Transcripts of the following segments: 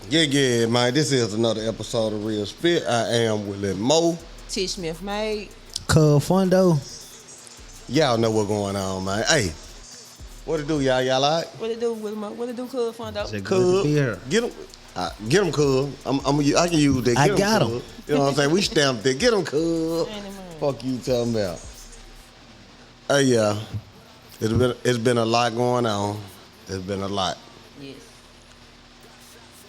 Yeah, man. This is another episode of Real Spit. I am Willie Moe. T. Smith made. Cub Fundo. Y'all know what's going on, man. Hey, what it do, y'all? Y'all all right? What it do with my? What it do, Cub Fundo? Just good to Cub, be here. get him, Cub. I can use that. I Get got 'em. Cub. You know what I'm saying? We stamped it. Get him, Cub. Ain't it, man? Fuck you talking about? Hey, yeah. It's been a lot going on. It's been a lot. Yes.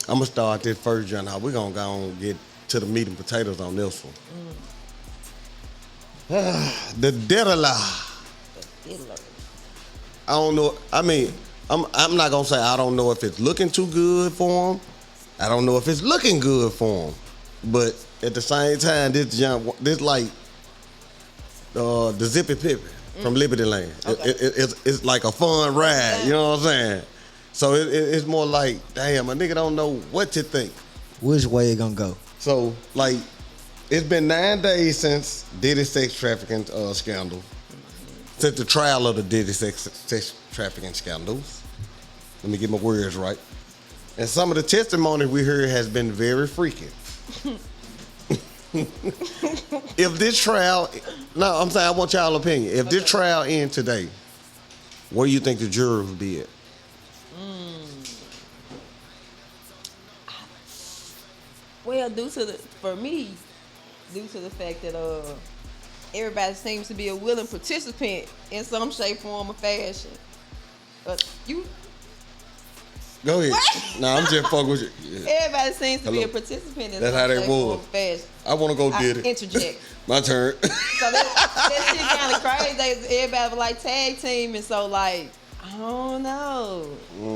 I'm gonna start this first joint out. We're gonna go and get to the meat and potatoes on this one. The dead alive. I don't know. I mean, I'm not gonna say I don't know if it's looking too good for him. I don't know if it's looking good for him. But at the same time, this like the Zippy Pippy from Liberty Land. Okay. It's like a fun ride. You know what I'm saying? So it's more like, damn, a nigga don't know what to think. Which way it gonna go? So like, it's been 9 days since Diddy sex trafficking scandal. Since the trial of the Diddy sex trafficking scandals. Let me get my words right. And some of the testimony we heard has been very freaky. If this trial, no, I'm saying I want y'all opinion. If this trial ends today, where do you think the jury would be at? Well, due to the fact that everybody seems to be a willing participant in some shape, form, or fashion. You Go ahead. What? No, I'm just fucking with you. Yeah. everybody seems to be Hello. a participant in That's some how they shape, form, was. or fashion. I want to go Diddy. Interject. My turn. So that shit kind of crazy. Everybody was like tag team, and so like I don't know.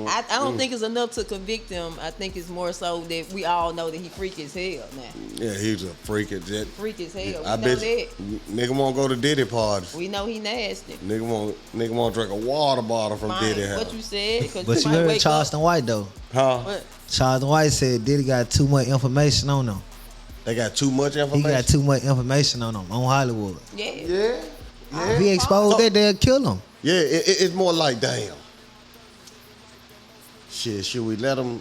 I don't think it's enough to convict him. I think it's more so that we all know that he freak as hell now. Yeah, he's a freak at that. Freak as hell. I We know bet that. nigga won't go to Diddy parties. We know he nasty. Nigga won't drink a water bottle from Fine. Diddy house. What you said? 'Cause But you might heard wake Charleston up- White though. Huh? What? Charleston White said Diddy got too much information on him. They got too much He information. got too much information on him on Hollywood. Yeah. Yeah. If he exposed that, they'll kill him. Yeah, it's more like, damn. Shit, should we let him?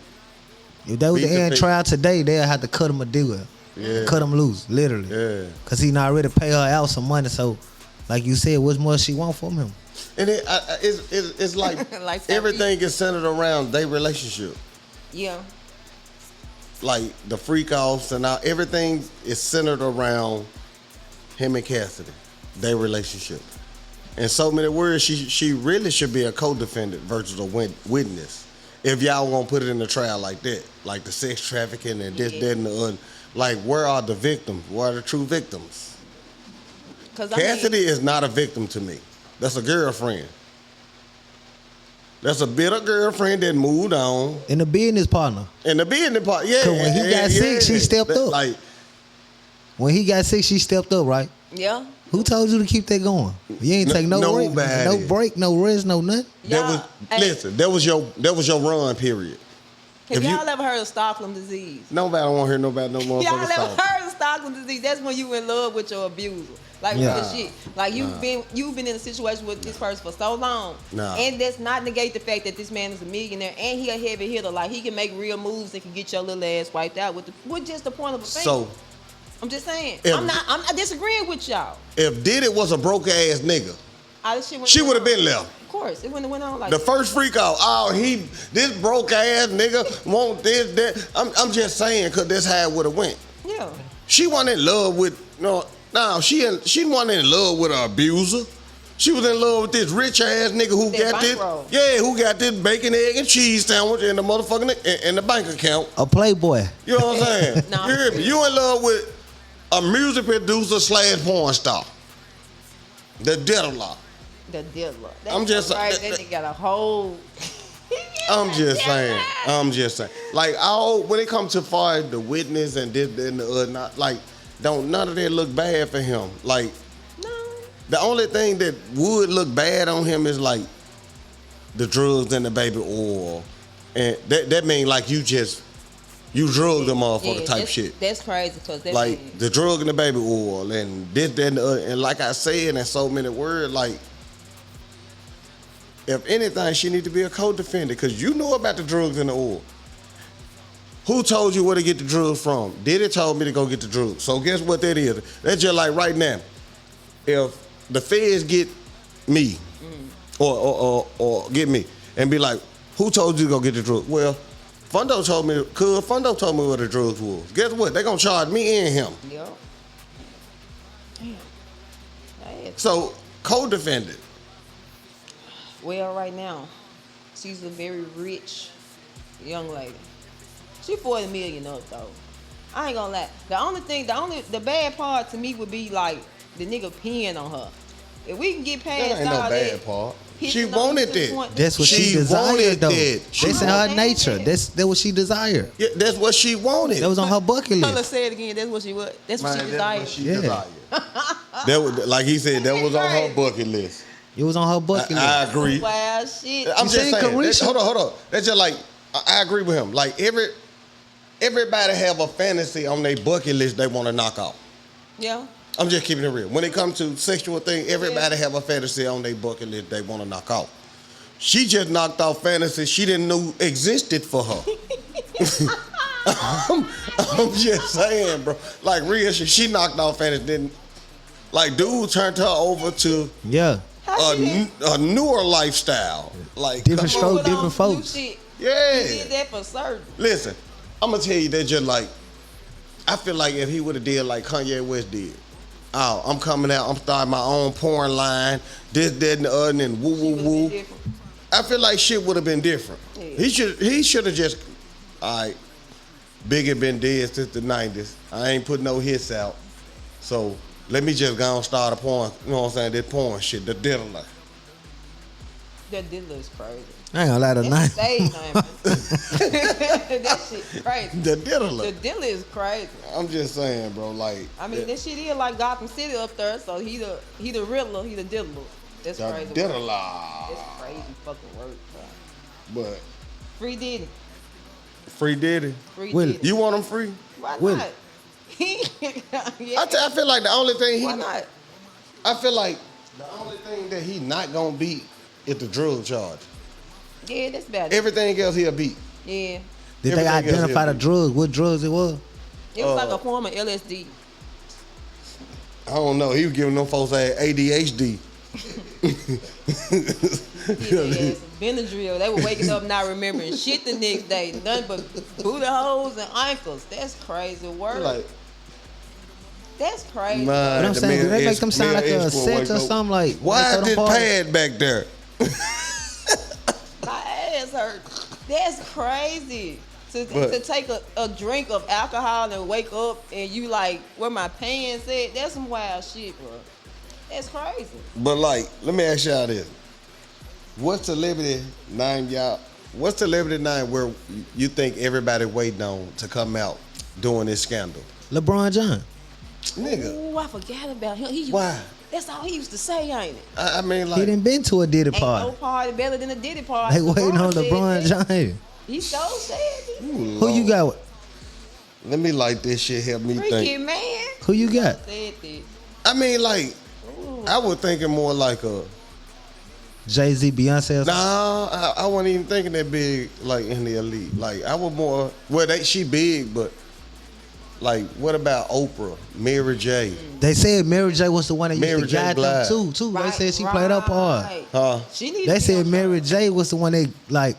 If they was Beat to the end pig. trial today, they'll have to cut him a deal. Yeah. Cut him loose, literally. Yeah. Cause he not already pay her out some money. So, like you said, what's more she want from him? And it's like, Like Tyrese. everything is centered around their relationship. Yeah. Like the freak offs and all, everything is centered around him and Cassidy, their relationship. In so many words, she really should be a co-defendant versus a witness. If y'all gonna put it in the trial like that, like the sex trafficking and this, Yeah. that, and the other, like where are the victims? Where are the true victims? Cause Cassidy is not a victim to me. That's a girlfriend. That's a bitter girlfriend that moved on. And the business partner. And the business part, yeah. 'Cause when he got sick, she stepped up. Like, When he got sick, she stepped up, right? yeah. Who told you to keep that going? You ain't take no break, Nobody. no break, no rest, no nothing. that was Hey, listen. That was your run period. Have if you- y'all ever heard of Stockholm disease? Nobody want to hear nobody no Y'all motherfucking ever talk. heard of Stockholm disease? That's when you in love with your abuser. Like Yeah. with the shit. Like you've been in a situation with this person for so long. Nah. And that's not negate the fact that this man is a millionaire and he a heavy hitter. Like he can make real moves and can get your little ass wiped out with just the point of a finger. So I'm just saying. If- I'm not disagreeing with y'all. if Diddy was a broke ass nigga, All this shit went she on. would have been left. Of course, it wouldn't have went on like The that. first freak out, this broke ass nigga want this, that. I'm just saying, cause that's how it would have went. Yeah. She wasn't in love with she wasn't in love with her abuser. She was in love with this rich ass nigga who That got this, bankroll. who got this bacon, egg, and cheese sandwich in the motherfucking in the bank account. A playboy. You know what I'm saying? No. You hear me? You in love with a music producer / porn star. The deadlock. The dealer. I'm just- right. That nigga got a whole. I'm just saying. Like when it comes to far as the witness and this and the other, not like don't none of that look bad for him. Like No. the only thing that would look bad on him is like the drugs and the baby oil, and that mean like you drug the motherfucker type that's- shit. That's crazy because that Like mean- the drug and the baby oil and this, that, and the other. And like I said in so many words, like if anything, she need to be a co-defendant because you know about the drugs and the oil. Who told you where to get the drugs from? Diddy told me to go get the drugs. So guess what that is? That's just like right now. If the feds get me, or get me, and be like, who told you to go get the drugs? Well, Fundo told me, Fundo told me where the drugs was. Guess what? They gonna charge me and him. Yep. Damn. Bad. So, co-defendant. Well, right now, she's a very rich young lady. She 40 million up though. I ain't gonna lie. The bad part to me would be like the nigga peeing on her. If we can get past That ain't all no that, bad part. hitting She on wanted to the that. point- That's what she She desired, wanted though. that. That's in her wanted nature. that. That's what she desired. Yeah, that's what she wanted. That was on her bucket Let's list. say it again. That's what she was. That's what Man, she that's desired. what she Yeah. desired. That was, like he said, that was on her bucket list. It was on her bucket list. I agree. Wow, shit. I'm You just seen saying. Carisha? Hold on. That's just like I agree with him. Like everybody have a fantasy on their bucket list they want to knock off. Yeah. I'm just keeping it real. When it comes to sexual thing, everybody have a fantasy on their bucket list they want to knock off. She just knocked off fantasies she didn't know existed for her. I'm just saying, bro. Like real shit, she knocked off fantasies. Didn't like dude turned her over to Yeah. How she did- a newer lifestyle. Like Different come on. stroke, different Put on new folks. shit. Yeah. He did that for certain. Listen, I'm gonna tell you that just like I feel like if he would have did like Kanye West did. Oh, I'm coming out, I'm starting my own porn line, this, that, and the other, and woo, woo, Would've been woo. different. I feel like shit would have been different. Yeah. He should have just, all right, Biggie been dead since the 90s. I ain't put no hits out. So let me just go and start a porn, you know what I'm saying, that porn shit, the diddler. That did look crazy. I ain't gonna lie to That's nine. stage name. That shit crazy. The diddler. The dealer is crazy. I'm just saying, bro, like. I mean, this shit is like Gotham City up there, so he the Riddler, he the dealer. That's the crazy. diddler. That's crazy fucking work, bro. But Free Diddy. free Diddy. Free Will- Diddy. You want him free? Why Will. not? Yeah. I feel like the only thing Why not? I feel like the only thing that he not gonna beat is the drug charge. Yeah, that's bad. Everything else he'll beat. Yeah. Did they Everything else identify the he'll drugs? What drugs it was? It was like a form of LSD. I don't know. He was giving them folks ADHD. Yeah, Benadryl. They were waking up not remembering shit the next day. Nothing but booty holes and ankles. That's crazy work. Like, That's crazy. But I'm saying, do they make them sound like a set or something? Like, why when is they this throw them pad back there? My ass hurt. That's crazy. But- To take a drink of alcohol and wake up and you like, where my pants at? That's some wild shit, bro. That's crazy. But like, let me ask y'all this: What's celebrity name where you think everybody waiting on to come out doing this scandal? LeBron John. Nigga, Ooh, I forgot about him. why? That's all he used to say, ain't it? I mean, He like, didn't been to a Diddy Ain't no party. party better than a Diddy party. They waiting on said LeBron that. James. He so said it. Who you got? With? let me like this shit. Help me Freaky think. man. Who you got? Said that. I mean, like, Ooh. I was thinking more like a. Jay-Z, Beyonce. Or something? Nah, I wasn't even thinking that big, like in the elite. Like I was more, she big, but like, what about Oprah, Mary J? They said Mary J was the one that Mary used to J. guide Blige. them too. They Right, said she played her part. right. Huh? She need They to be said on Mary J was the one that like,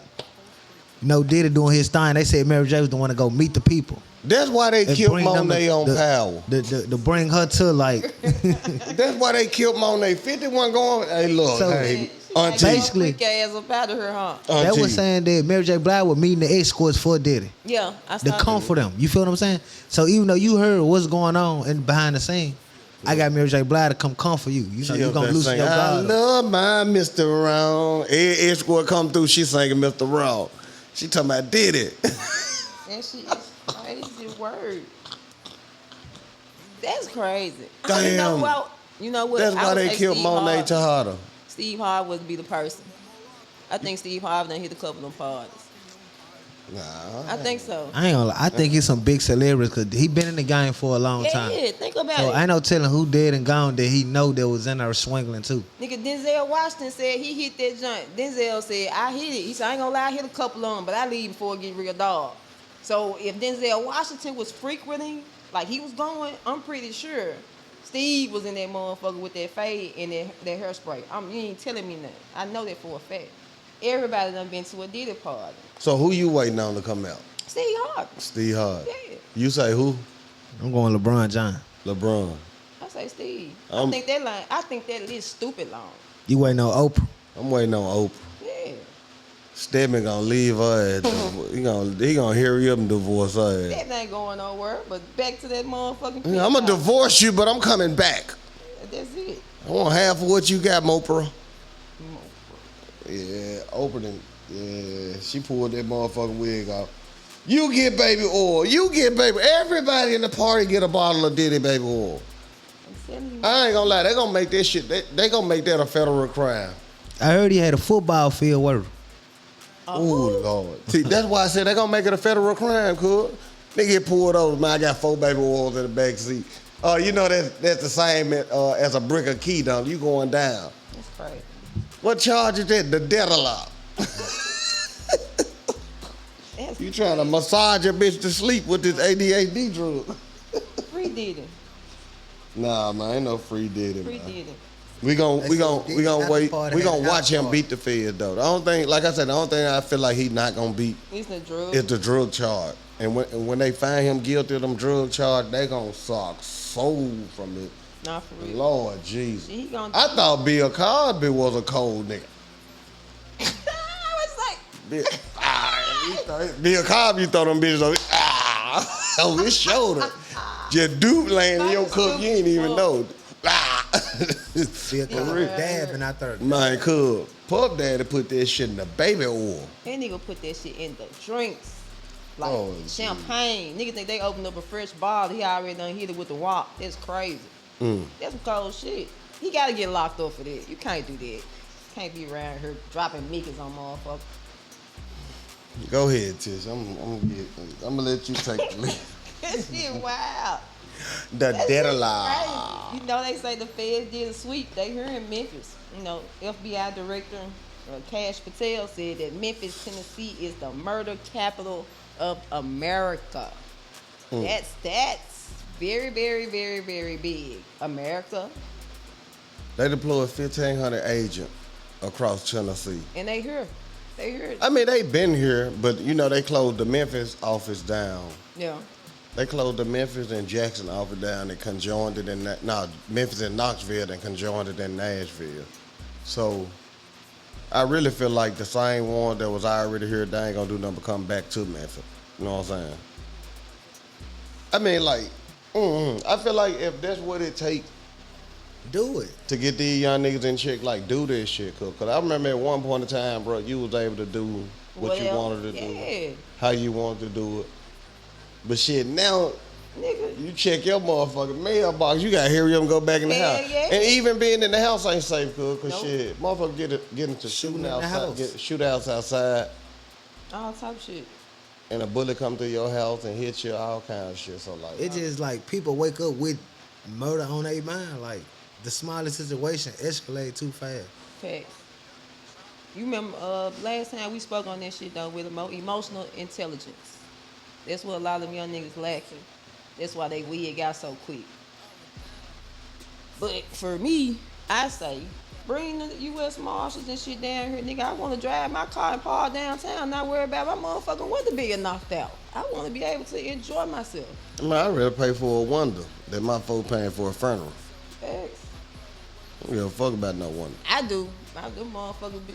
Diddy doing his thing. They said Mary J was the one to go meet the people. That's why they And killed bring them Monet on Power. To bring her to like That's why they killed Monet. 51 going. Hey, look, So- hey, She got Auntie. your Basically- freak ass up out of her, huh? that Auntie. was saying that Mary J. Blige was meeting the escorts for Diddy Yeah, I to saw comfort them. You feel what I'm saying? So even though you heard what's going on in behind the scene, I got Mary J. Blige to come comfort you. You know She you up gonna there loosen singing, your I guard. up. love my Mr. Wrong. Every escort come through, she singing Mr. Wrong. She talking about did it. that. And she is crazy word. That's crazy. Damn. You know what? That's I why would they say killed Steve Monet Harvey. Tejada. Steve Harvey would be the person. I think Steve Harvey done hit a couple of them parties. Nah. I think so. I ain't gonna lie. I think he's some big celebrities because he been in the game for a long time. Yeah, think about So it. ain't no telling who dead and gone that he know that was in there swingling too. Nigga, Denzel Washington said he hit that joint. Denzel said, I hit it. He said, I ain't gonna lie, I hit a couple of them, but I leave before it get real dark. So if Denzel Washington was frequenting, like he was going, I'm pretty sure Steve was in that motherfucker with that fade and that hairspray. You ain't telling me nothing. I know that for a fact. Everybody done been to a Diddy party. So who you waiting on to come out? Steve Harvey. Steve Harvey. Yeah. You say who? I'm going LeBron James. LeBron. I say Steve. I'm- I think that list stupid long. You waiting on Oprah? I'm waiting on Oprah. Yeah. Stedman gonna leave her ass. He gonna hurry up and divorce her ass. That ain't going nowhere. But back to that motherfucking Yeah, I'm gonna pit divorce you, but I'm coming back. stop. That's it. I want half of what you got, Mopra. Yeah, Oprah. Yeah, she pulled that motherfucking wig off. You get baby oil. You get baby. Everybody in the party get a bottle of Diddy baby oil. I'm telling you. I ain't gonna lie. They gonna make this shit. They gonna make that a federal crime. I heard he had a football field worth. Ooh, Lord. See, that's why I said they gonna make it a federal crime, cuz. They get pulled over, man. I got 4 baby oils in the back seat. You know that's the same as a brick of key, don't you? Going down. That's crazy. What charge is that? The debt law. That's You trying to massage a bitch to sleep with this ADHD drug? free Diddy. Nah, man, ain't no free Diddy, Free man. Diddy. We gon' wait. party We had gonna an watch him after beat the feds though. The only thing, like I said, the only thing I feel like he not gonna beat It's the drug. is the drug charge. And when they find him guilty of them drug charge, they gonna suck soul from it. Not for real. Lord Jesus. He gonna. I thought Bill Cosby was a cold nigga. I was like, Bill Cosby throw them bitches over his shoulder. Just dude laying in your cup, you ain't even know. Bill Cosby dabbing out there. Man, cuz Puff Daddy put that shit in the baby oil. that nigga put that shit in the drinks. Like Oh, champagne. Nigga think they opened up a fresh bottle. He already done hit it with the wop. That's crazy. That's some cold shit. He gotta get locked up for that. You can't do that. Can't be around here dropping Mickey's on motherfuckers. Go ahead, Tish. I'm gonna let you take the lead. That shit wild. The That dead shit alive. crazy. You know they say the feds did a sweep. They here in Memphis. You know, FBI director Cash Patel said that Memphis, Tennessee is the murder capital of America. That's very, very, very, very big. America. They deployed 1,500 agents across Tennessee. And they here. They here. I mean, they been here, but you know they closed the Memphis office down. Yeah. They closed the Memphis and Jackson office down and conjoined it in Memphis and Knoxville and conjoined it in Nashville. So I really feel like the same one that was already here, they ain't gonna do nothing but come back to Memphis. You know what I'm saying? I mean, like, I feel like if that's what it takes Do it. to get these young niggas in check, like, do this shit, cause I remember at one point in time, bro, you was able to do what you Well, wanted to yeah. do, how you wanted to do it. But shit, now Nigga. you check your motherfucking mailbox, you gotta hurry up and go back in the Hell house. yeah. And even being in the house ain't safe, cause Nope. shit, motherfuckers get into Shooting shooting in the outside, house. get shootouts outside, All type of shit. and a bullet come through your house and hit you, all kind of shit. So like, It just like people wake up with murder on their mind. Like the smallest situation escalate too fast. Facts. You remember last time we spoke on that shit though with emotional intelligence. That's what a lot of them young niggas lacking. That's why they weird got so quick. But for me, I say, bring the U.S. Marshals and shit down here, nigga. I want to drive my car and park downtown, not worry about my motherfucking window being knocked out. I want to be able to enjoy myself. I mean, I'd rather pay for a wonder than my folks paying for a funeral. Facts. I don't give a fuck about no wonder. I do. Them motherfuckers be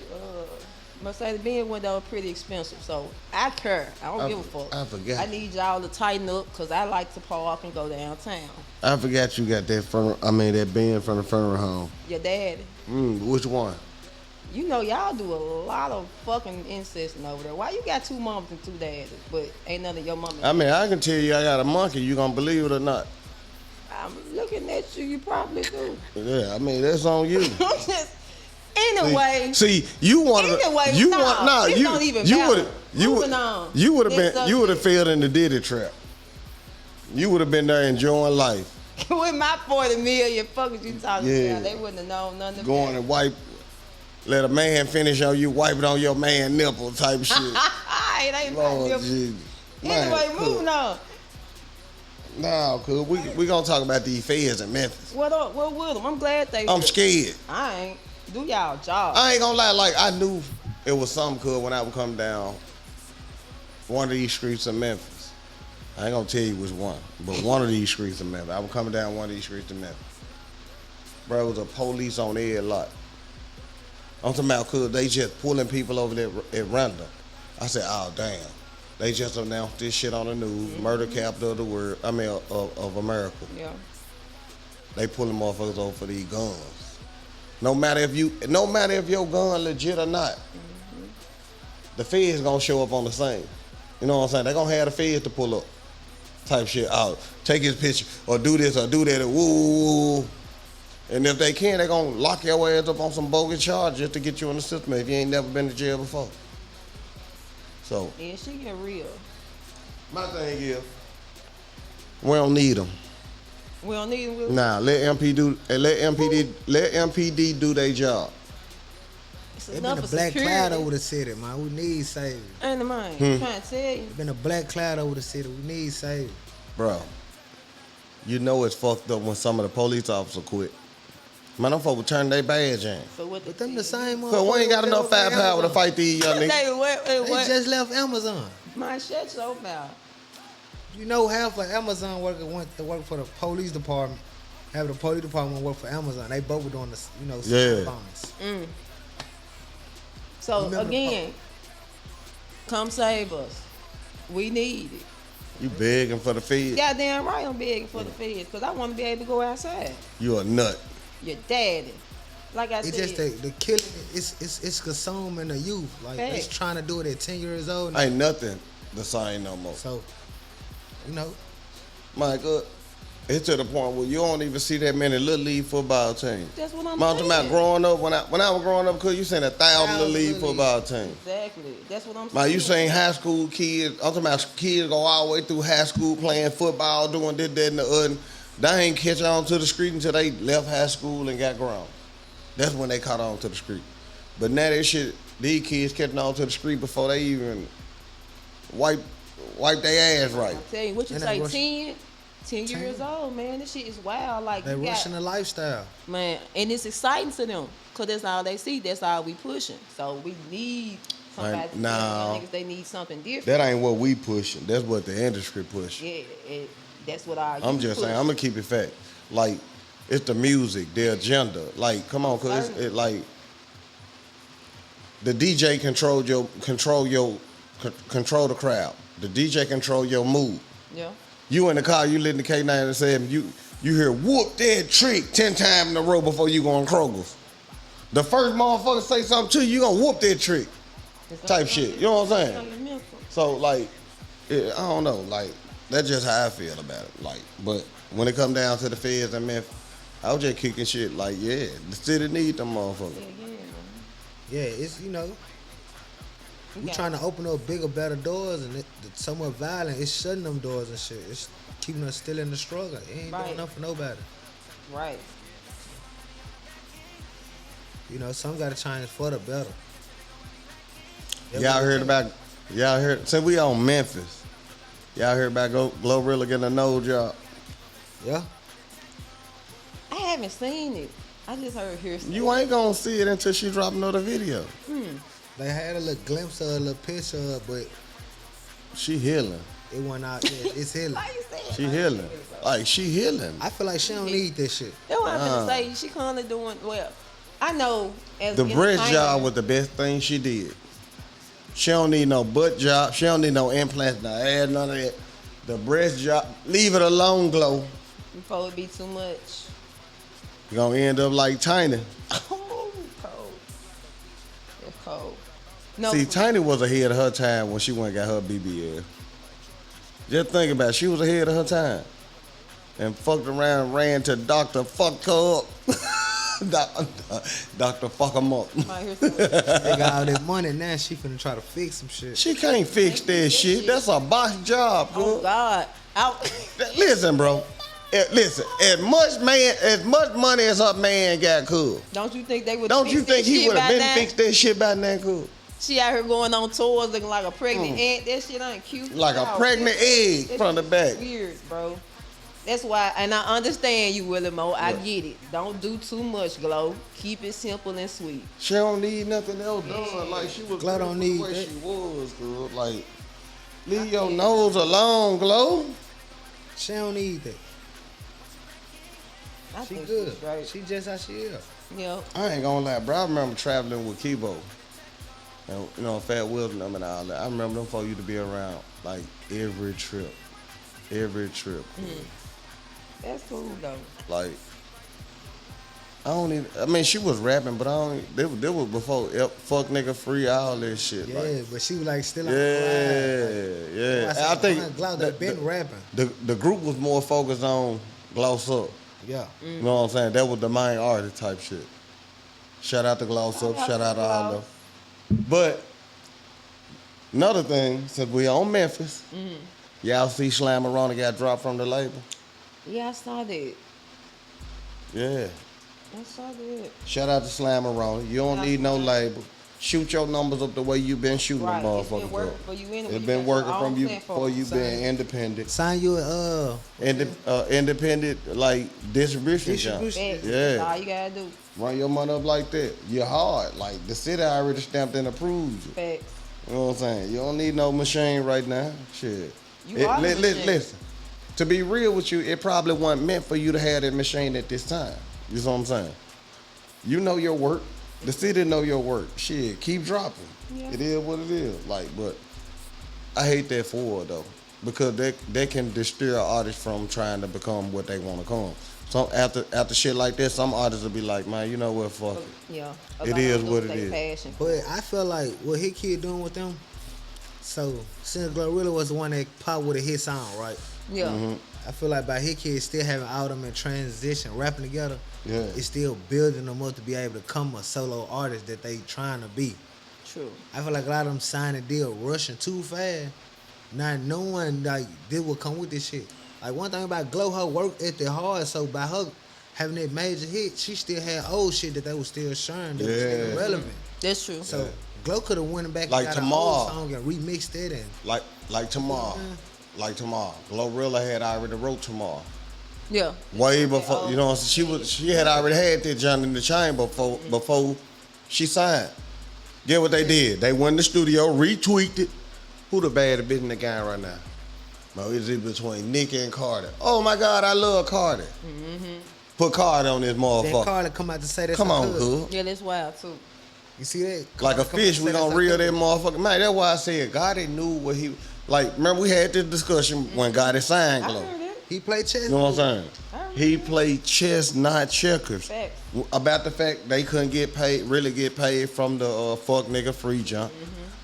Mercedes-Benz window pretty expensive, so I care. I don't give a fuck. I forgot. I need y'all to tighten up because I like to park and go downtown. I forgot you got that that bin from the funeral home. Your daddy. Which one? You know y'all do a lot of fucking incesting over there. Why you got 2 moms and 2 daddies, but ain't none of your mama? I mean, I can tell you I got a monkey. You gonna believe it or not? I'm looking at you. You probably do. Yeah, I mean that's on you. Anyway. See, you wanted. Anyway, You nah, want nah. it You don't even you matter. would you Moving would on. you would have Next been you would have subject. failed in the Diddy trap. You would have been there enjoying life, With my 40 million, fuck what you talking Yeah. about? They wouldn't have known nothing about going it. and wipe. Let a man finish on you, wipe it on your man nipple type shit. It ain't my Lord difference. Jesus. Man, Anyway, cool. moving on. No, cuz we gonna talk about these feds in Memphis. What up? What with them? I'm glad they. I'm scared. I ain't. Do y'all job. I ain't gonna lie, like I knew it was something cool when I would come down one of these streets in Memphis. I ain't gonna tell you which one, but one of these streets in Memphis. I was coming down one of these streets in Memphis. Bro, it was a police on every lot. I'm talking about cuz they just pulling people over there at random. I said, oh damn. They just announced this shit on the news, murder capital of the world, of America. Yeah. They pulling motherfuckers over for these guns. No matter if your gun legit or not, the feds gonna show up on the scene. You know what I'm saying? They gonna have the feds to pull up, type shit out. Take his picture or do this or do that. And woo. And if they can, they gonna lock your ass up on some bogus charge just to get you in the system if you ain't never been to jail before. So Yeah, she get real. my thing is, we don't need them. We don't need them. Nah, let MPD do their job. It's It's enough been a for black security. cloud over the city, man. We need saving. Ain't the mind. Trying to tell you. It's been a black cloud over the city. We need saving. Bro, you know it's fucked up when some of the police officers quit. Man, them folks turn their badge in. So what? But them the same So we ain't got motherfuckers enough that firepower to Amazon. fight these young niggas. They They just left Amazon. My shut your mouth. You know, half of Amazon workers went to work for the police department. Half of the police department work for Amazon. They both were doing the, Yeah. bombs. So Remember the again, come save us. We need it. You begging for the feds. Goddamn right, I'm begging for the feds because I want to be able to go outside. You a nut. Your daddy, like I It's said. just the killing. It's consuming the youth. Like they Facts. trying to do it at 10 years old. now. Ain't nothing the same no more. So, My God, it's to the point where you don't even see that many little league football teams. That's what I'm Man, I'm talking about saying. growing up. When I was growing up, cause you seen 1,000 little league Little league. football teams. Exactly. That's what I'm saying. Man, you seen high school kids. I'm talking about kids go all the way through high school playing football, doing this, that, and the other. They ain't catch on to the street until they left high school and got grown. That's when they caught on to the street. But now that shit, these kids catching on to the street before they even wipe their ass right. I tell you, what you And say, that rush- 10 years old, man. This shit is wild. Like they you rushing got, the lifestyle. man, and it's exciting to them because that's all they see. That's all we pushing. So we need somebody. Like, to nah. tell them niggas they need something different. That ain't what we pushing. That's what the industry pushing. Yeah, that's what I. I'm just saying, I'm gonna keep it fact. Like, it's the music, the agenda. Like, come on, cause it like the DJ control the crowd. The DJ control your mood. Yeah. You in the car, you lit the K97, you hear whoop that trick 10 times in a row before you go on Kroger's. The first motherfucker say something to you, you gonna whoop that trick. Type shit. You know what I'm saying? So like, I don't know, like that's just how I feel about it. Like, but when it come down to the feds and Memphis, I was just kicking shit. Like, yeah, the city need them motherfuckers. Yeah, it's we got- trying to open up bigger, better doors, and it's somewhat violent. It's shutting them doors and shit. It's keeping us still in the struggle. It ain't Right. doing nothing for nobody. Right. Some got to change for the better. Y'all heard, since we on Memphis, y'all heard about Glorilla getting a nose job? Yeah. I haven't seen it. I just heard hearsay. You ain't gonna see it until she drop another video. They had a little glimpse of a little picture, of it, but She healing. it went out. Yeah, it's healing. Why you saying She like healing. that, bro? Like, she healing. I feel like she don't need this shit. That's what I'm gonna say. She kind of doing well. I know as The breast entertainer- job was the best thing she did. She don't need no butt job. She don't need no implants, no ass, none of that. The breast job, leave it alone, Glow. before it be too much. You're gonna end up like Tiny. Oh, cold. It's cold. No, See, Tiny was ahead of her time when she went and got her BBL. Just think about it. She was ahead of her time. And fucked around, ran to doctor, fucked her up. Doctor fuck him up. might hear something. They got all this money now. She finna try to fix some shit. She can't fix that shit. That's a boss job, Oh girl. God. Listen, bro. Listen, as much money as her man got, cool. Don't you think they would? Don't you think he would have been fixed that shit by now, cool? She out here going on tours looking like a pregnant ant. That shit ain't cute. Like a No, pregnant egg that from the shit back. Weird, bro. That's why, and I understand you, Willie Mo. I get it. Don't do too much, Glow. Keep it simple and sweet. She don't need nothing else done. Like she was Glow don't beautiful need the way that. she was, girl. Like, leave your nose alone, Glow. She don't need that. I She think good. she's straight. She just how she is. Yeah. I ain't gonna lie, bro. I remember traveling with Kibo. And, you know, Fat Will and them and all that. I remember them folks used to be around like every trip. Every trip. That's cool though. Like, I don't even, I mean, she was rapping, but I don't, they was before Fuck Nigga Free, all that shit. Yeah, Like, but she was like still on the yeah. grind. I think Glow, they been rapping. the group was more focused on Gloss Up. Yeah. You know what I'm saying? That was the main artist type shit. Shout out to Gloss Up, shout out to all them. But another thing, since we on Memphis, y'all see Slammerona got dropped from the label? Yeah, I saw that. Yeah. I saw that. Shout out to Slammerona. You don't need no label. Shoot your numbers up the way you been shooting Right. them It's been motherfuckers working up. for you anyway. It's You been got your working own from you platform. before you been Same. independent. Sign you a Independent, like, distribution job. Distribution. Facts. Yeah. That's all you gotta do. Run your money up like that. You're hard. Like, the city already stamped and approved you. Facts. You know what I'm saying? You don't need no machine right now. Shit. You are the machine. Listen, to be real with you, it probably wasn't meant for you to have that machine at this time. You know what I'm saying? You know your work. The city know your work. Shit, keep dropping. Yeah. It is what it is. Like, but I hate that for it, though. Because they can deter artists from trying to become what they want to become. So after shit like that, some artists will be like, man, you know what, fuck it. Yeah. It is what it is. Passion. But I feel like what Hit Kid doing with them. So since Glorilla was the one that popped with a hit song, right? Yeah. Mm-hmm. I feel like by Hit Kid still having all them in transition, rapping together, Yeah. it's still building them up to be able to become a solo artist that they trying to be. True. I feel like a lot of them signing deal rushing too fast, not knowing like this will come with this shit. Like one thing about Glow, her work ethic hard, so by her having that major hit, she still had old shit that they was still sharing that was still Yeah. relevant. That's true. So Glow could have went back Like and got Tomorrow. an old song and remixed it and Like tomorrow. Like tomorrow. Glorilla had already wrote tomorrow. Yeah. Way before, you know, what I'm saying? She had already had that John in the Chain before she signed. Get what they did? They went in the studio, retweaked it. Who the baddest bitch in the game right now? No, it's in between Nicki and Carter. Oh my God, I love Carter. Put Carter on this then motherfucker. Carla come out to say that's Come her on, cousin. good. Yeah, that's wild too. You see that? Like a Carla come out fish, to we say gonna that's her reel that cousin. motherfucker. Man, that's why I said Gotti knew what he, like, remember we had this discussion when Gotti signed I Glow. heard it. He played chess. You know what I'm saying? He played chess, not checkers. Facts. About the fact they couldn't really get paid from the Fuck Nigga Free jump.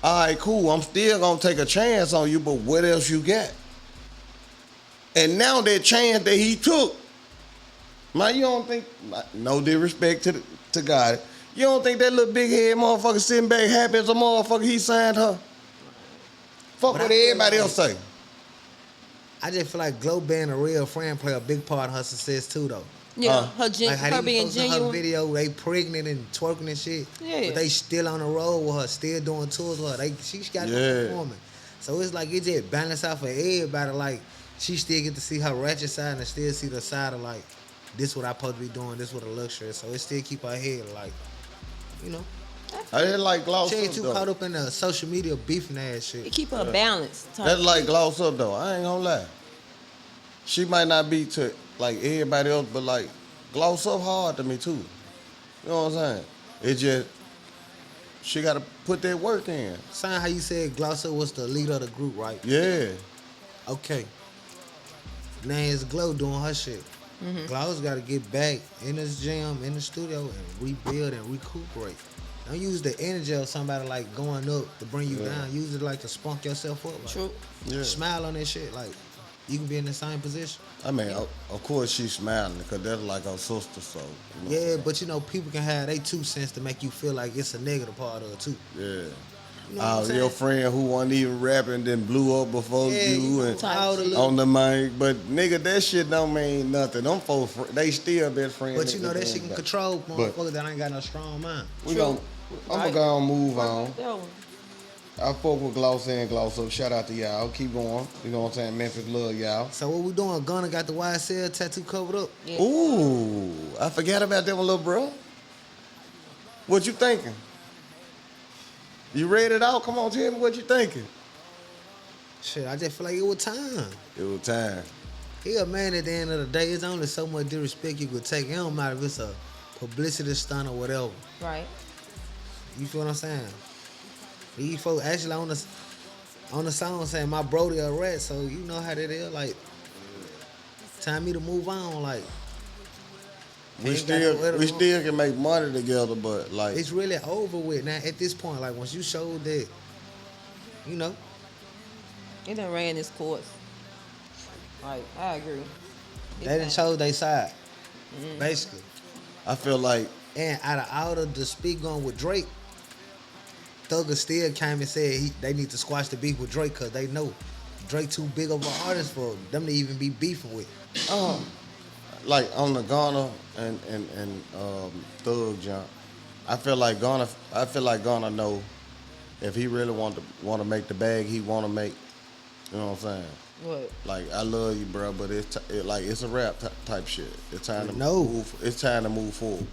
All right, cool. I'm still gonna take a chance on you, but what else you got? And now that chance that he took, man, you don't think? No disrespect to God, you don't think that little big head motherfucker sitting back happy as a motherfucker he signed her? Fuck But what I feel everybody like- else say. I just feel like Glow being a real friend play a big part in her success too, though. Yeah. Her Like how her they being posting her genuine. video, they pregnant and twerking and shit. Yeah. But they still on the road with her, still doing tours with her. She's got Yeah. no performing. So it's like it just balance out for everybody. Like she still get to see her ratchet side and still see the side of like, this what I supposed to be doing, this what a luxury is. So it still keep her head like, you know. I didn't like gloss She ain't up too though. caught up in the social media beefing ass It shit. keep her balanced. That's like gloss up though. I ain't gonna lie. She might not be to like everybody else, but like gloss up hard to me too. You know what I'm saying? It just she gotta put that work in. Sign how you said Glosser was the leader of the group, right? Yeah. Okay. Now it's Glow doing her shit. Glow's got to get back in his gym, in the studio, and rebuild and recuperate. Don't use the energy of somebody like going up to bring you down. Use it like to spunk yourself up. Like, True. Yeah. Smile on that shit. Like you can be in the same position. I mean, of course she's smiling because that's like her sister, so you know. Yeah, but you know people can have their 2 cents to make you feel like it's a negative part of it too. Yeah. You know what I'm Your saying? friend who wasn't even rapping then blew up before Yeah, you you and know, all the little- on the mic, but nigga, that shit don't mean nothing. Them folks, they still best friends. But you know at that the shit end can of the day. control But- motherfuckers that ain't got no strong mind. We True. gon' I'm Right. gonna go and move on. That one. I fuck with Gloss and Gloss up. Shout out to y'all. Keep going. You know what I'm saying? Memphis love y'all. So what we doing? Gunna got the YSL tattoo covered up. Yeah. Ooh, I forgot about that one, little bro. What you thinking? You read it out? Come on, tell me what you thinking. Shit, I just feel like it was time. It was time. He a man at the end of the day. It's only so much disrespect you could take. It don't matter if it's a publicity stunt or whatever. Right. You feel what I'm saying? These folks actually on the song saying my brody a rat, so you know how that is. Like, time me to move on. Like, We ain't got nowhere to we go. still can make money together, but like it's really over with now. At this point, like once you showed that, you know, It done ran its course. Like, I agree. they done showed their side, Mm-hmm. basically. I feel like And out of all of the speak going with Drake, Thugger still came and said they need to squash the beef with Drake because they know Drake too big of an artist for them to even be beefing with. like on the Ghana and Thug jump, I feel like Ghana know if he really want to make the bag he want to make. You know what I'm saying? What? Like I love you, bro, but it's a rap type shit. It's time to No. move. It's time to move forward.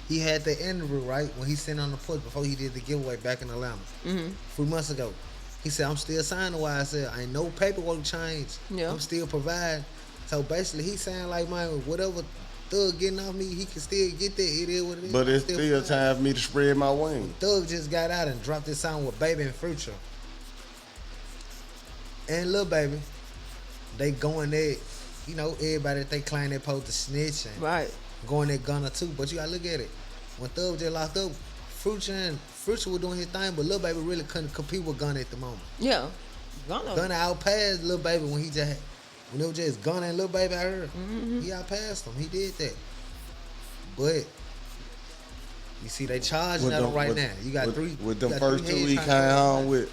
He had the interview, right, when he sent on the porch before he did the giveaway back in Atlanta. A few months ago. He said, I'm still signed to YSL. Ain't no paperwork changed. Yeah. I'm still providing. So basically, he saying like, man, whatever Thug getting off me, he can still get that. It is what it is. But I'm it's still fine. time for me to spread my wings. Thug just got out and dropped this song with Baby and Future. And Lil Baby, they going there, you know, everybody that they claim they supposed to snitch and Right. going at Gunna too. But you gotta look at it. When Thug just locked up, Future was doing his thing, but Lil Baby really couldn't compete with Gunna at the moment. Yeah. Gunna. Gunna outpassed Lil Baby when it was just Gunna and Lil Baby out here. He outpassed him. He did that. But you see, they charging at him right now. You got three. With you them got first three two heads he trying came to- home with.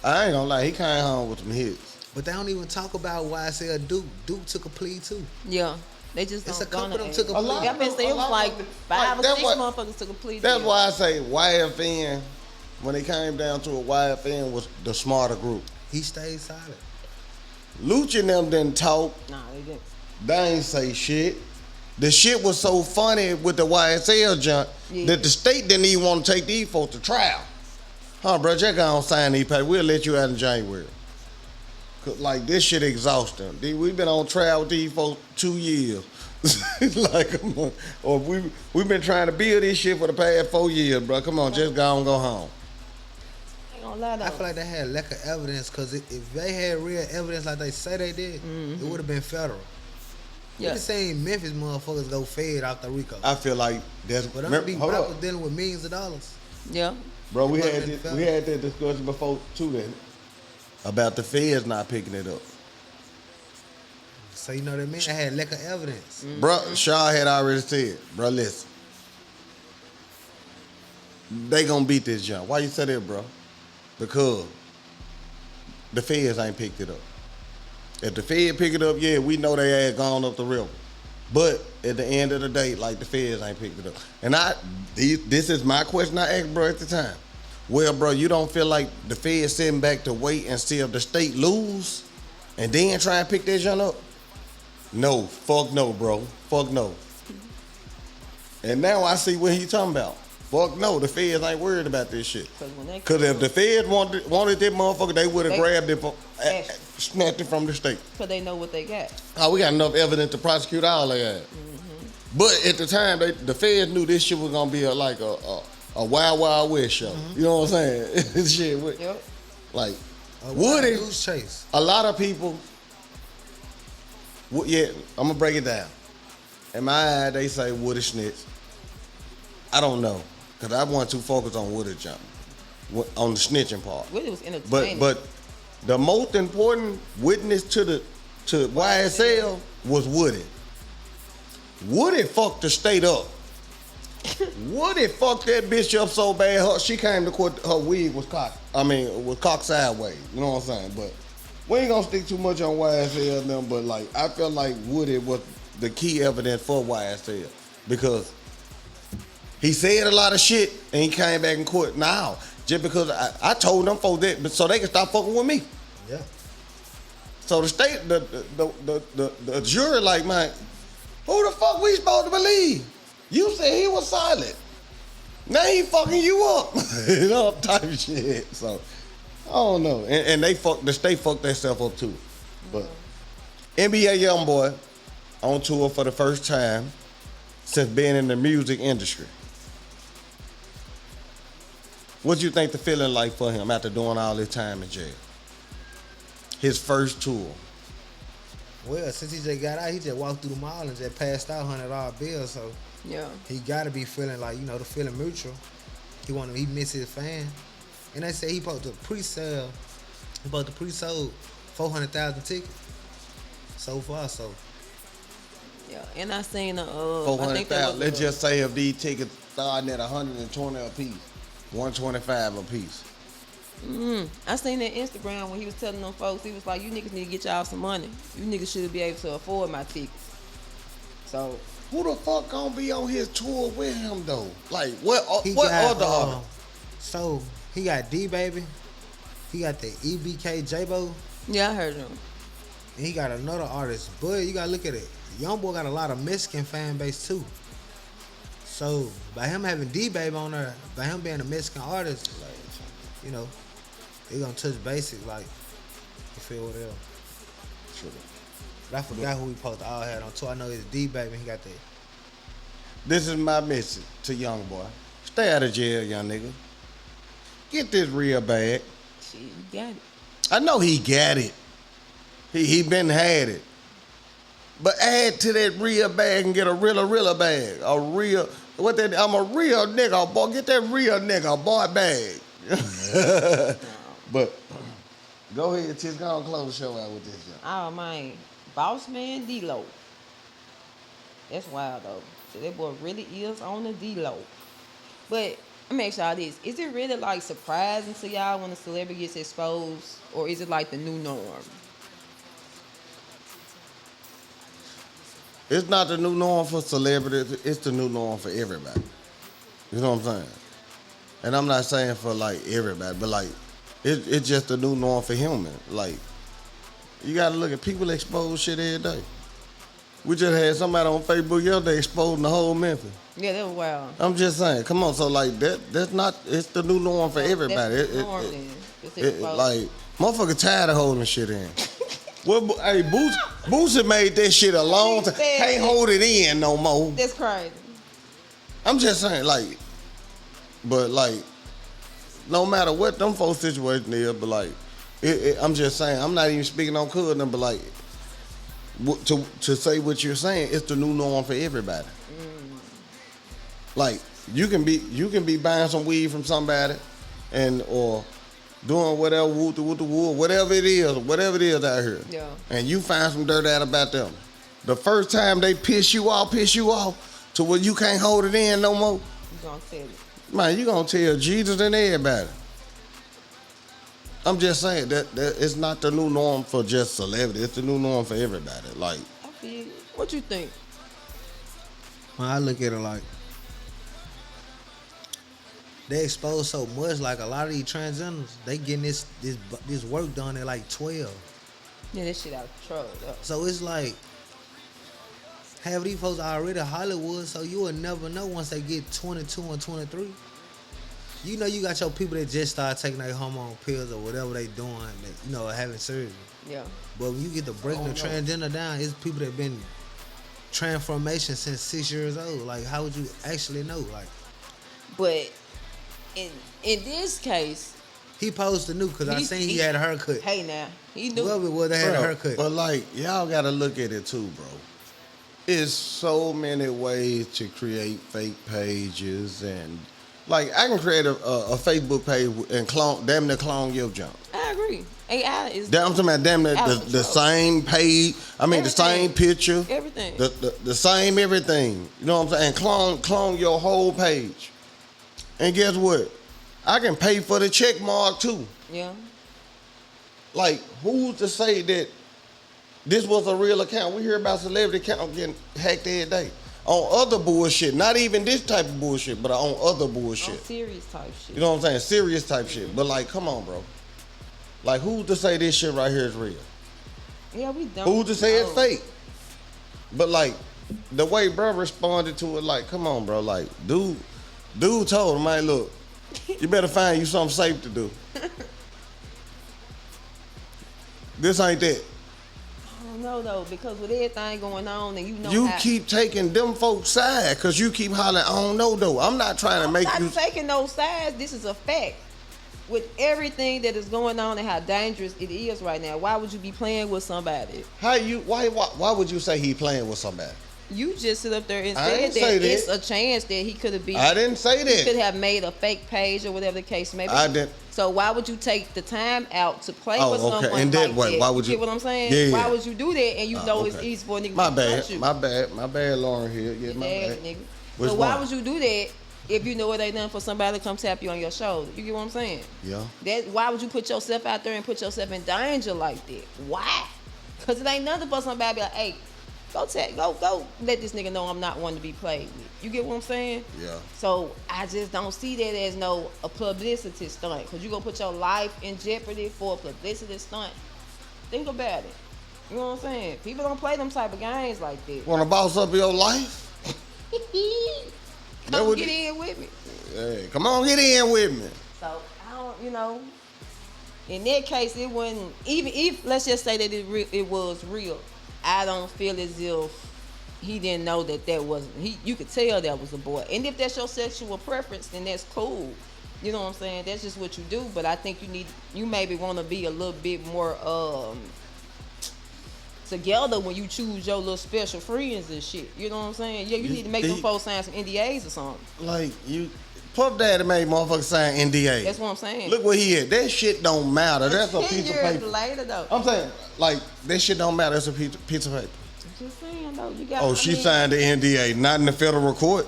I ain't gonna lie, he came home with some hits. But they don't even talk about YSL Duke. Duke took a plea too. Yeah. They just It's don't a couple of them Gunna took a ain't. plea. I've been saying it was like 5 or 6 motherfuckers took a plea. That's deal. why I say YFN, when it came down to it, YFN was the smarter group. He stayed silent. Lucci and them didn't talk. Nah, they didn't. They ain't say shit. The shit was so funny with the YSL junk that the state didn't even want to take these folks to trial. Huh, bro, just go on sign these papers. We'll let you out in January. 'Cause, like, this shit exhausting. We've been on trial with these folks 2 years. Like, come on. Or we've been trying to build this shit for the past 4 years, bro. Come on, just go home. I ain't gonna lie though. I feel like they had lack of evidence because if they had real evidence like they say they did, it would have been federal. Yeah. We been seeing Memphis motherfuckers go fed out the Rico. I feel like that's. But I'm gonna be hold rappers up. dealing with millions of dollars. Yeah. Bro, we It had wasn't federal. that discussion before too then about the feds not picking it up. So you know what I mean? They had lack of evidence. Bro, Shaw had already said, bro, listen. They gonna beat this jump. Why you say that, bro? Because the feds ain't picked it up. If the feds pick it up, yeah, we know they had gone up the river. But at the end of the day, like the feds ain't picked it up. And this is my question I asked bro at the time. Well, bro, you don't feel like the feds sitting back to wait and see if the state lose and then try and pick that junk up? No, fuck no, bro. Fuck no. And now I see what he talking about. Fuck no, the feds ain't worried about this shit. Cause if the feds wanted that motherfucker, they would have They- grabbed it, Yes. snatched it from the state. Cause they know what they got. Oh, we got enough evidence to prosecute all of that. But at the time, the feds knew this shit was gonna be a wild, wild west show. You know what I'm saying? Shit, Yep. like A Woody. wild goose chase. A lot of people, yeah, I'm gonna break it down. In my eye, they say Woody snitch. I don't know, cause I wasn't too focused on Woody jump, on the snitching part. Really was entertaining. But the most important witness to YSL was Woody. Woody fucked the state up. Woody fucked that bitch up so bad. She came to court. Her wig was cocked. Was cocked sideways. You know what I'm saying? But we ain't gonna stick too much on YSL and them. But like, I felt like Woody was the key evidence for YSL because He said a lot of shit and he came back in court now just because I told them folks that so they can stop fucking with me. Yeah. So the state, the jury, like, man, who the fuck we supposed to believe? You said he was silent. Now he fucking you up, you know, type of shit. So I don't know, and the state fucked themselves up too. But NBA YoungBoy on tour for the first time since being in the music industry. What you think the feeling like for him after doing all this time in jail? His first tour. Well, since he just got out, he just walked through the mall and just passed out $100 bills. So Yeah. he gotta be feeling like, you know, the feeling mutual. He miss his fan. And they say he supposed to pre-sell. He supposed to pre-sold 400,000 tickets. So far, so. Yeah. And I seen I think 400,000. that was Let's just say if these tickets starting at 120 a piece, 125 a piece. I seen that Instagram when he was telling them folks, he was like, you niggas need to get y'all some money. You niggas should be able to afford my tickets. So Who the fuck gonna be on his tour with him though? Like what He what got, other artists? So he got D Baby, he got the EBK J-Bo, yeah, I heard him. and he got another artist. But you gotta look at it. YoungBoy got a lot of Mexican fan base too. So by him having D Baby on there, by him being a Mexican artist, like, you know, he gonna touch basics, like, you feel what else? Sure. But I forgot who he supposed to all had on tour. I know it's D Baby. He got that. This is my message to YoungBoy. Stay out of jail, young nigga. Get this real bag. Shit, you got it. I know he got it. He been had it. But add to that real bag and get a realer bag. I'm a real nigga, boy. Get that real nigga, boy, bag. But go ahead, Tiz. Go on, close the show out with this. Oh man, Boss Man D-Lo. That's wild though. So that boy really is on the D-Lo. But let me ask y'all this: is it really like surprising to y'all when a celebrity gets exposed, or is it like the new norm? It's not the new norm for celebrities. It's the new norm for everybody. You know what I'm saying? And I'm not saying for like everybody, but like it's just the new norm for humans. Like you got to look at people expose shit every day. We just had somebody on Facebook yesterday exposing the whole Memphis. Yeah, that was wild. I'm just saying, come on. So like that's not. It's the new norm for everybody. That's the norm then. It's exposed. Like motherfucker tired of holding shit in. Well, hey, Boosie made that shit a long time. Can't hold it in no more. That's crazy. I'm just saying, like, but like, no matter what them folks' situation is, but like, I'm just saying, I'm not even speaking on cousin, but like, to say what you're saying, it's the new norm for everybody. Like, you can be buying some weed from somebody, or doing whatever whatever it is out here. Yeah. And you find some dirt out about them. The first time they piss you off to where you can't hold it in no more. You gonna tell it. Man, you gonna tell Jesus and everybody. I'm just saying that it's not the new norm for just celebrity. It's the new norm for everybody. Like, I feel. What you think? When I look at it like, they expose so much. Like a lot of these transgenders, they getting this work done at like 12. Yeah, this shit out of control. Though. So it's like half of these folks are already Hollywood, so you will never know once they get 22 and 23. You know, you got your people that just start taking their hormone pills or whatever they doing, that, you know, having surgery. Yeah. But when you get to breaking the transgender down, it's people that been transformation since 6 years old. Like, how would you actually know? Like, But in this case, he posed the new because I seen he had a haircut. Hey now, he knew. Whoever it was that had a bro, haircut. but like, y'all gotta look at it too, bro. It's so many ways to create fake pages, and like I can create a Facebook page and damn near clone your junk. I agree. AI is. I'm talking about damn near out of the control. same page. I mean, the same picture. Everything. The same everything. You know what I'm saying? Clone your whole page. And guess what? I can pay for the check mark too. Yeah. Like, who's to say that this was a real account? We hear about celebrity account getting hacked every day. on other bullshit. Not even this type of bullshit, but on other On bullshit. serious type shit. You know what I'm saying? Serious type shit. But like, come on, bro. Like, who's to say this shit right here is real? Yeah, we don't. Who's to say it's know. fake? But like, the way bro responded to it, like, come on, bro. Like, dude told him, man, look, you better find you something safe to do. This ain't that. I don't know though, because with everything going on, and You how, keep taking them folks' side because you keep hollering, I don't know, though. I'm not trying to make I'm you. not taking those sides. This is a fact. With everything that is going on and how dangerous it is right now, why would you be playing with somebody? Why would you say he playing with somebody? You just sit up there and I said didn't that say that. it's a chance that he could have been. I didn't say He could that. have made a fake page or whatever the case may be. I didn't. So why would you take the time out to play Oh, with okay. someone In that like way, that? why would you- get what I'm saying? Yeah, yeah. Why would you do that and you know it's okay. easy for a nigga My to bad. touch you? My bad, Lauren here. Yeah, my Yeah, bad. nigga. Which So why one? would you do that if you know it ain't nothing for somebody to come tap you on your shoulder? You get what I'm saying? Yeah. Why would you put yourself out there and put yourself in danger like that? Why? Because it ain't nothing for somebody to be like, hey, go let this nigga know I'm not one to be played with. You get what I'm saying? Yeah. So I just don't see that as a publicity stunt. Because you're going to put your life in jeopardy for a publicity stunt. Think about it. You know what I'm saying? People don't play them type of games like that. Want to boss up your life? That Come would- get in with me. Hey, come on, get in with me. So I don't, in that case, it wasn't. Even if let's just say that it was real, I don't feel as if he didn't know that wasn't. You could tell that was a boy. And if that's your sexual preference, then that's cool. You know what I'm saying? That's just what you do. But I think you maybe want to be a little bit more together when you choose your little special friends and shit. You know what I'm saying? Yeah, you need to make them folks sign some NDAs or something. Like, Puff Daddy made motherfuckers sign NDA. That's what I'm saying. Look where he at. That shit don't matter. That's a 10 piece of years paper. later, though. I'm saying, like, that shit don't matter. That's a piece of paper. Just saying, though. You got. Oh, she signed the NDA, not in the federal court.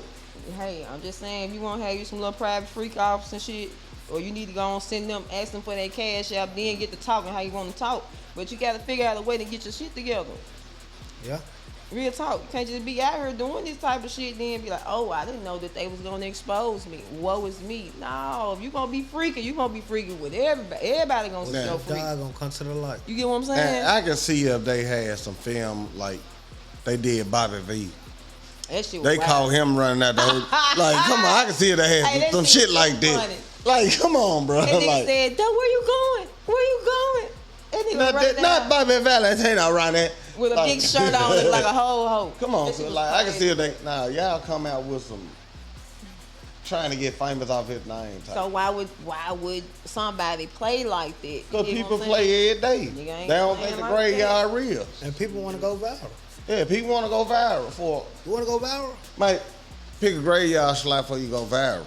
Hey, I'm just saying, if you want to have you some little private freak offs and shit, or you need to go and send them, ask them for their cash out, then get to talking how you want to talk. But you got to figure out a way to get your shit together. Yeah. Real talk. You can't just be out here doing this type of shit, then be like, oh, I didn't know that they was going to expose me. Woe is me. No, if you going to be freaking, you going to be freaking with everybody. Everybody going to see Yeah. your freak. God gonna come to the light. You get what I'm saying? And I can see if they had some film like they did Bobby V. That shit was They wild. caught him running out the whole. Like, come on, I can see if they had Hey, that some shit shit was like so that. funny. Like, come on, bro. That nigga Like, said, "Duh, where you going? Where you going?" That nigga not, right not Bobby Valentine around that. with a Like- big shirt on, look like a whole hoe. Come on, That so shit was like I can crazy. see if they y'all come out with some trying to get famous off his name. Type. So why would somebody play like that? You Because get people what I'm saying? play every day. Nigga ain't They don't playing think the like graveyard real. And people want to go viral. Yeah, people want to go viral for You want to go viral? mate. Pick a graveyard slap before you go viral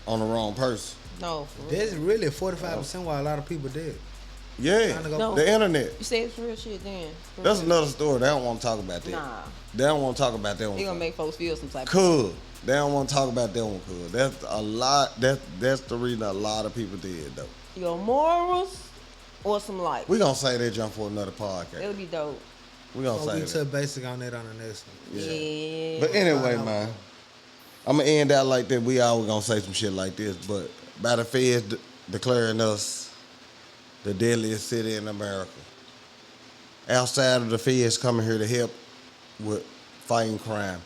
on the wrong person. No, for real. That's really 45% why a lot of people did. Yeah, Trying to go- No. the internet. You said it's real shit then. For That's real. another story. They don't want to talk about that. Nah, They don't want to talk about that one. they gonna make folks feel some type of Cool. They don't want to talk about that one. Cool. That's a lot. That's the reason a lot of people did though. your morals or some life. We gonna say that jump for another podcast. It'll be dope. We gonna So we say that. took basic on that on the next one. Yeah. But anyway, man, I'm gonna end out like that. We always gonna say some shit like this, but by the feds declaring us the deadliest city in America. Outside of the feds coming here to help with fighting crime,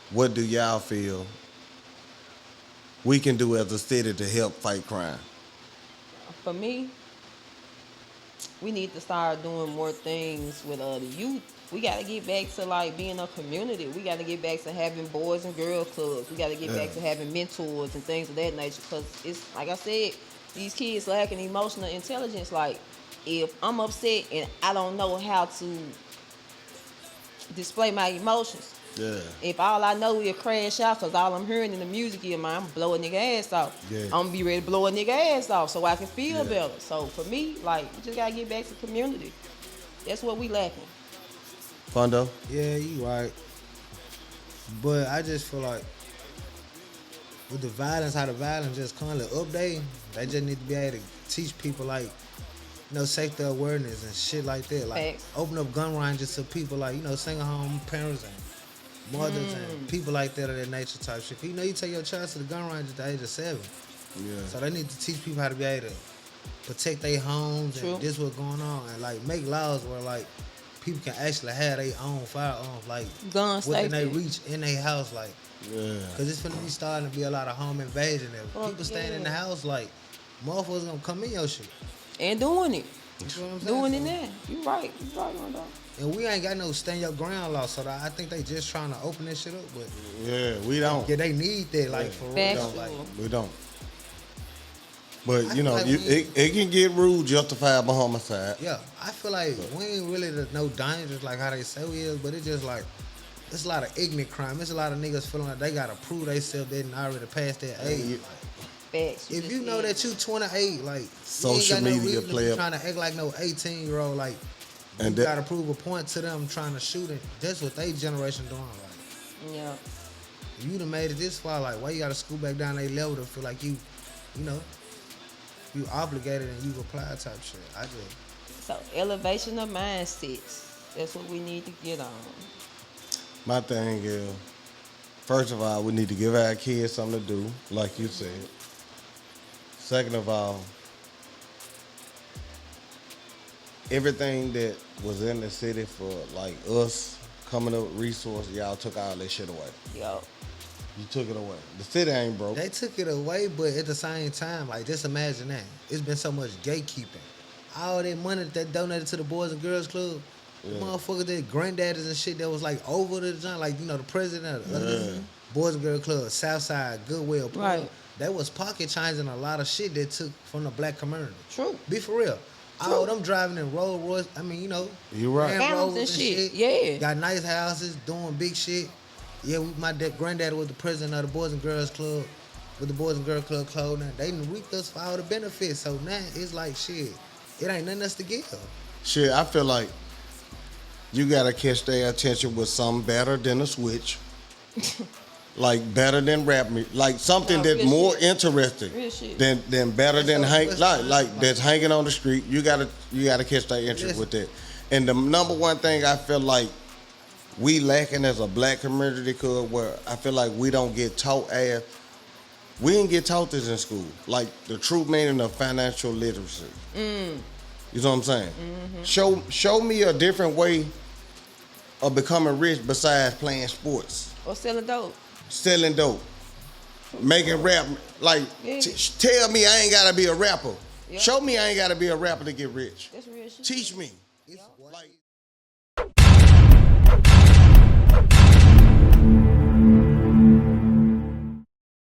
what do y'all feel we can do as a city to help fight crime? For me, we need to start doing more things with the youth. We got to get back to like being a community. We got to get back to having boys and girls clubs. We got to get back to having mentors and things of that nature. Because it's like I said, these kids lacking emotional intelligence. Like if I'm upset and I don't know how to display my emotions, Yeah. if all I know is crash out, cause all I'm hearing in the music is, man, I'm blow a nigga ass off. Yeah. I'm gonna be ready to blow a nigga ass off so I can feel Yeah. better. So for me, like, we just gotta get back to community. That's what we lacking. Fundo? Yeah, you right. But I just feel like with the violence, how the violence just constantly updating, they just need to be able to teach people like, safety awareness and shit like that. Like Facts. open up gun ranges to people like, single home parents and mothers and people like that of that nature type shit. You know, you take your child to the gun range at the age of 7. Yeah. So they need to teach people how to be able to protect their homes True. and this what's going on and like make laws where like people can actually have their own firearms like Gun within safety. their reach in their house like Yeah. cause it's finna be starting to be a lot of home invasion and Fuck people staying in the yeah. house like motherfuckers gonna come in your shit. And doing it. You feel what I'm saying? Doing it now. You right, Rondo. And we ain't got no stand your ground law, so I think they just trying to open this shit up, but Yeah, we don't. yeah, they need that like for real. Factual. Like, We don't. But I you know, feel like you, we- it can get rude justifiable homicide. yeah, I feel like we ain't really no dangerous like how they say we is, but it's just like it's a lot of ignorant crime. It's a lot of niggas feeling like they gotta prove themselves they didn't already pass that age. you- Like, Facts. if just you know said. that you 28, like Social you ain't got no media reason play to be up. trying to act like no 18-year-old. Like And you that- gotta prove a point to them trying to shoot it. That's what they generation doing. Like Yeah. if you done made it this far, like why you gotta scoot back down their level to feel like you know, you obligated and you apply type shit. I just So elevation of mindsets. That's what we need to get on. My thing is, first of all, we need to give our kids something to do, like you said. Second of all, everything that was in the city for like us coming up with resources, y'all took all that shit away. Yo. You took it away. The city ain't broke. they took it away, but at the same time, like just imagine that. It's been so much gatekeeping. All that money that donated to the Boys and Girls Club, the motherfuckers that granddaddies and shit that was like over the joint, like you know the president of the Boys and Girls Club, Southside, Goodwill, Right. That was pocket changing a lot of shit that took from the black community. True. Be for real. All them driving in Rolls Royce. I mean, you know, You right. Land Phantoms Rovers and shit, yeah. Got nice houses, doing big shit. Yeah, my granddaddy was the president of the Boys and Girls Club, with the Boys and Girls Club clothing. They done reaped us for all the benefits. So now it's like shit. It ain't nothing else to give. Shit, I feel like you gotta catch their attention with something better than a switch. Like better than rap music. Like something No, that's real more shit. interesting Real shit. than better than What's hang up? like that's hanging on the street. You gotta catch their interest with that. And the number one thing I feel like we lacking as a black community, cause where I feel like we don't get taught we didn't get taught this in school. Like the true meaning of financial literacy. You know what I'm saying? Show me a different way of becoming rich besides playing sports, Or selling dope. selling dope, making rap. Like Yeah. tell me I ain't gotta be a rapper. Yeah. Show me I ain't gotta be a rapper to get rich. That's real shit. Teach me. It's Like